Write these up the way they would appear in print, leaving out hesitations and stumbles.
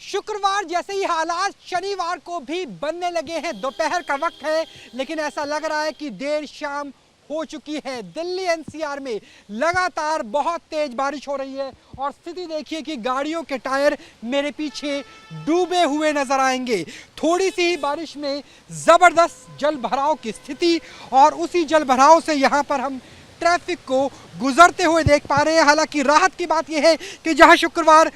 शुक्रवार जैसे ही हालात शनिवार को भी बनने लगे हैं। दोपहर का वक्त है, लेकिन ऐसा लग रहा है कि देर शाम हो चुकी है। दिल्ली एनसीआर में लगातार बहुत तेज बारिश हो रही है और स्थिति देखिए कि गाड़ियों के टायर मेरे पीछे डूबे हुए नजर आएंगे। थोड़ी सी ही बारिश में जबरदस्त जल भराव की स्थिति और उसी जल भराव से यहाँ पर हम ट्रैफिक को गुजरते हुए देख पा रहे हैं। हालांकि राहत की बात यह है कि जहां शुक्रवार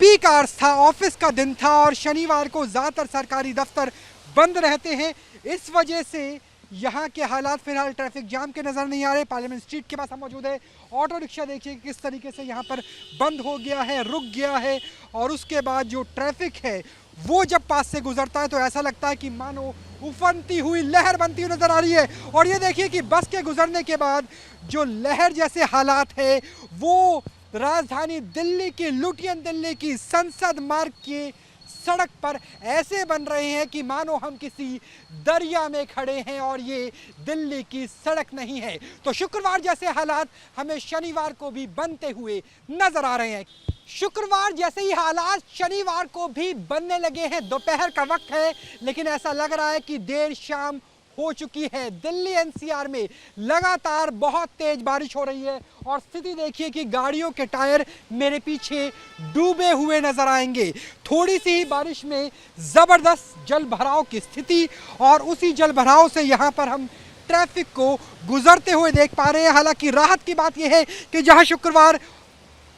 पीक आवर्स था, ऑफिस का दिन था और शनिवार को ज़्यादातर सरकारी दफ्तर बंद रहते हैं, इस वजह से यहाँ के हालात फिलहाल ट्रैफिक जाम के नज़र नहीं आ रहे। पार्लियामेंट स्ट्रीट के पास हम मौजूद है। ऑटो रिक्शा देखिए किस तरीके से यहाँ पर बंद हो गया है, रुक गया है और उसके बाद जो ट्रैफिक है वो जब पास से गुजरता है तो ऐसा लगता है कि मानो उफनती हुई लहर बनती हुई नजर आ रही है। और ये देखिए कि बस के गुजरने के बाद जो लहर जैसे हालात है वो राजधानी दिल्ली की, लुटियन दिल्ली की संसद मार्ग के सड़क पर ऐसे बन रहे हैं कि मानो हम किसी दरिया में खड़े हैं और ये दिल्ली की सड़क नहीं है। तो शुक्रवार जैसे हालात हमें शनिवार को भी बनते हुए नजर आ रहे हैं। शुक्रवार जैसे ही हालात शनिवार को भी बनने लगे हैं। दोपहर का वक्त है, लेकिन ऐसा लग रहा है कि देर शाम हो चुकी है। दिल्ली एनसीआर में लगातार बहुत तेज बारिश हो रही है और स्थिति देखिए कि गाड़ियों के टायर मेरे पीछे डूबे हुए नजर आएंगे। थोड़ी सी ही बारिश में जबरदस्त जल भराव की स्थिति और उसी जल भराव से यहाँ पर हम ट्रैफिक को गुजरते हुए देख पा रहे हैं। हालांकि राहत की बात यह है कि जहाँ शुक्रवार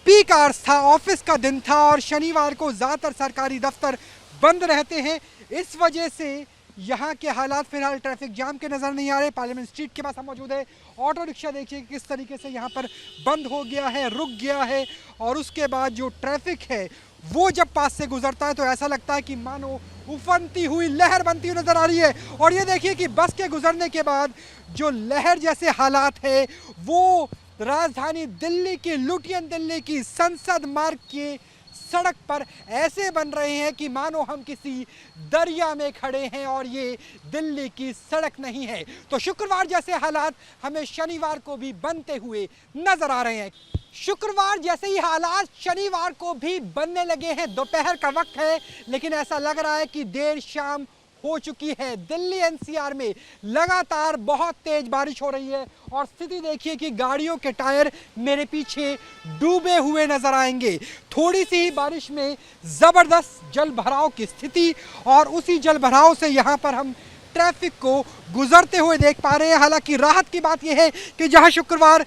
पीक आवर्स था, ऑफिस का दिन था और शनिवार को ज़्यादातर सरकारी दफ्तर बंद रहते हैं, इस वजह से यहाँ के हालात फिलहाल ट्रैफिक जाम के नज़र नहीं आ रहे। पार्लियामेंट स्ट्रीट के पास हम मौजूद है। ऑटो रिक्शा देखिए किस तरीके से यहाँ पर बंद हो गया है, रुक गया है और उसके बाद जो ट्रैफिक है वो जब पास से गुजरता है तो ऐसा लगता है कि मानो उफनती हुई लहर बनती हुई नजर आ रही है। और ये देखिए कि बस के गुजरने के बाद जो लहर जैसे हालात है वो राजधानी दिल्ली की, लुटियन दिल्ली की संसद मार्ग के सड़क पर ऐसे बन रहे हैं कि मानो हम किसी दरिया में खड़े हैं और ये दिल्ली की सड़क नहीं है। तो शुक्रवार जैसे हालात हमें शनिवार को भी बनते हुए नजर आ रहे हैं। शुक्रवार जैसे ही हालात शनिवार को भी बनने लगे हैं। दोपहर का वक्त है, लेकिन ऐसा लग रहा है कि देर शाम हो चुकी है। दिल्ली एनसीआर में लगातार बहुत तेज बारिश हो रही है और स्थिति देखिए कि गाड़ियों के टायर मेरे पीछे डूबे हुए नजर आएंगे। थोड़ी सी ही बारिश में जबरदस्त जल भराव की स्थिति और उसी जल भराव से यहाँ पर हम ट्रैफिक को गुजरते हुए देख पा रहे हैं। हालांकि राहत की बात यह है कि जहाँ शुक्रवार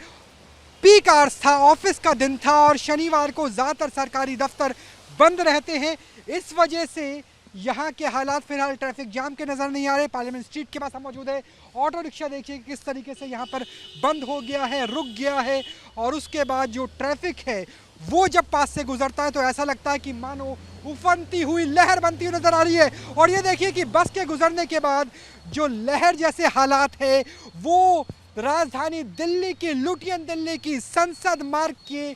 पीक आवर्स था, ऑफिस का दिन था और शनिवार को ज़्यादातर सरकारी दफ्तर बंद रहते हैं, इस वजह से यहाँ के हालात फिलहाल ट्रैफिक जाम के नज़र नहीं आ रहे। पार्लियामेंट स्ट्रीट के पास हम मौजूद है। ऑटो रिक्शा देखिए किस तरीके से यहाँ पर बंद हो गया है, रुक गया है और उसके बाद जो ट्रैफिक है वो जब पास से गुजरता है तो ऐसा लगता है कि मानो उफनती हुई लहर बनती हुई नजर आ रही है। और ये देखिए कि बस के गुजरने के बाद जो लहर जैसे हालात है वो राजधानी दिल्ली की, लुटियन दिल्ली की संसद मार्ग के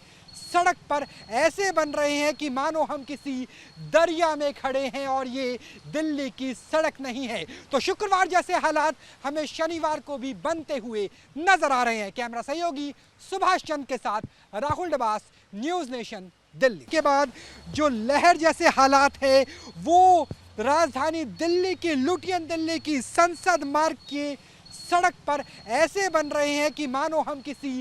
सड़क पर ऐसे बन रहे हैं कि मानो हम किसी दरिया में खड़े हैं और ये दिल्ली की सड़क नहीं है। तो शुक्रवार जैसे हालात हमें शनिवार को भी बनते हुए नजर आ रहे हैं। कैमरा सहयोगी सुभाष चंद के साथ राहुल डबास, न्यूज़ नेशन दिल्ली। के बाद जो लहर जैसे हालात है वो राजधानी दिल्ली की, लुटियन दिल्ली की संसद मार्ग के सड़क पर ऐसे बन रहे हैं कि मानो हम किसी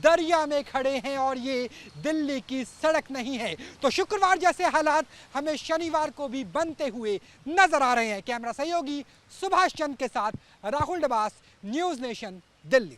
दरिया में खड़े हैं और ये दिल्ली की सड़क नहीं है। तो शुक्रवार जैसे हालात हमें शनिवार को भी बनते हुए नजर आ रहे हैं। कैमरा सहयोगी सुभाष चंद के साथ राहुल डबास, न्यूज़ नेशन दिल्ली।